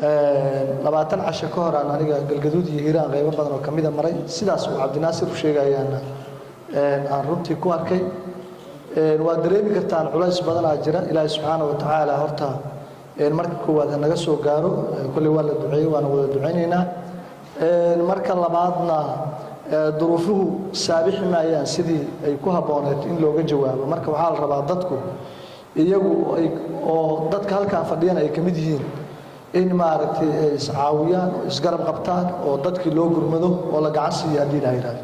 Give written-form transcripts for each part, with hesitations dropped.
labaatan casho ka hor aan aniga galgaduud iyo hiiraan qaybo badan oo kamid ah maray sidaas uu Cabdinaasir u sheegayaan aan runtii ku arkay waa dareemi kartaan culays badan oo jira Ilaahay subhanahu wa ta'ala horta marka koowaad naga soo gaaro kulli waa la duceeyay waana wada duceynaynaa marka labaadna duruufuhu saabixi maayaan sidii ay ku habooneed in looga jawaabo marka waxa la rabaa dadku iyagu oo dadka halka fadhiyana ay kamid yihiin in maaragtay iscaawiyaan isgarab qabtaan oo dadkii loo gurmado oo la gacan siiyo hadii la yiraahdo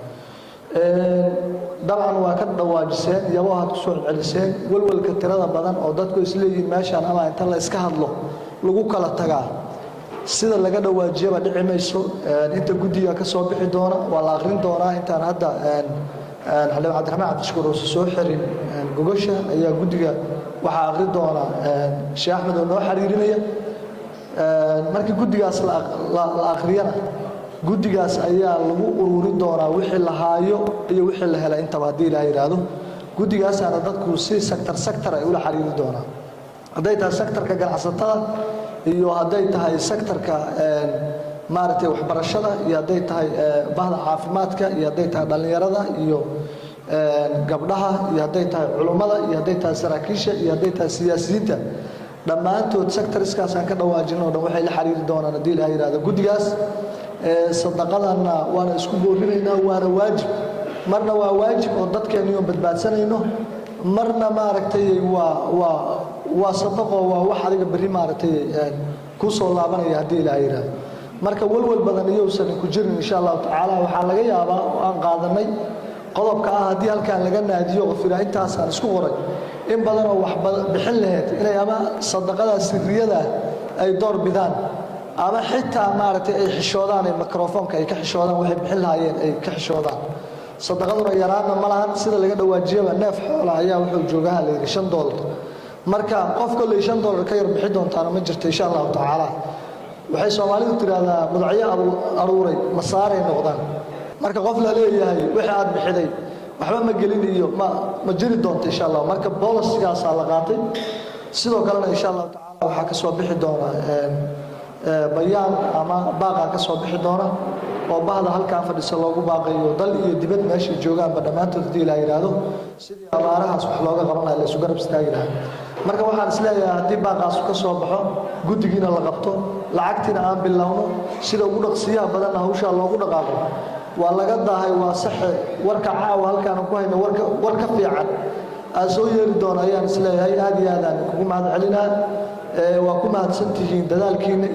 dabcan waa ka dhawaajiseen iyagoo had ku soo celiseen walwalka tirada badan oo dadku isleeyihiin meeshan ama inta la iska hadlo lagu kala tagaa sida laga dhawaajiyaba dhici mayso inta guddiga ka soo bixi doona waa la akhrin doonaa intaan hadda Xaliim Cabdiraxmaan Cabdishakuur oo soo xirin gogosha ayaa guddiga waxa akhrin doona Sheekh Axmed oo noo xiriirinaya markii guddigaas la akhriyana guddigaas ayaa lagu ururin doonaa wixii la haayo iyo wixii la helay inta hadii la yiraahdo guddigaas ana dadku si sector ay ula xiriiri doonaan haday tahay sectorka ganacsatada iyo haday tahay sectorka maaragtay waxbarashada iyo haday tahay bahda caafimaadka iyo haday tahay dhalinyarada iyo gabdhaha iyo haday tahay culimada iyo haday tahay saraakiisha iyo haday tahay siyaasiyiinta dhamaantood sectorskaas aan ka dhawaajino oo waxay la xiriiri doonaan hadii la yiraahdo guddigaas sadaqadana waana isku boorinaynaa waana waajib marna waa waajib oo dadkeenu badbaadsanayno marna maaragtay waa sadaqo waa wax adiga bari maaragtay ku soo laabanaya hadii la yiraahdo marka walwal badan iyo san ku jirin insha Allah taala waxa laga yaabaa aan qaadanay qodobka ah hadii halkaan laga naadiyo qofiraintaas aan isku qoray in badan oo wax bixin lahayd inay ama sadaqada sirriyada ay door bidaan ama xitaa maaragtay ay xishoodaan ee mikrofoonka ay ka xishoodaan waxay bixin lahaayeen ay ka xishoodaan sadaqaduna yaraana ma lahan sida laga dhawaajiyaba neef xoolo ayaa wuxuu joogaa la yiri $5 marka qofka la $5 ka yar bixi doontaana ma jirto insha Allah taala waxay Soomaalidu tiraahdaa mudacyo aruuray masaaray noqdaan marka qof la leeyahay wixii aad bixiday waxba ma gelin iyo ma jiri doonto insha Allah marka policy-gaas la qaatay sidoo kale insha Allah taala waxa ka soo bixi doona bayaan ama baaqa ka soo bixi doona oo bahda halkaan fadhiso loogu baaqayo dal iyo dibad meesha joogaan dhamaantood hadii la yiraahdo sidii abaarahaas wax looga qabanayo la isu garab istaagi lahaa marka waxaan isleeyahay hadii baaqaas ka soo baxo guddigiina la qabto lacagtina aan bilowno sida ugu dhaqsiyaha badan hawsha loogu dhaqaaqo waa laga daahay waa sax warka caawa halkaan ku hayno warka fiican soo yeeri doona ayaan isleeyahay aad iyo aad aan kugu mahad celinaa waa ku mahadsantihiin dadaalkiina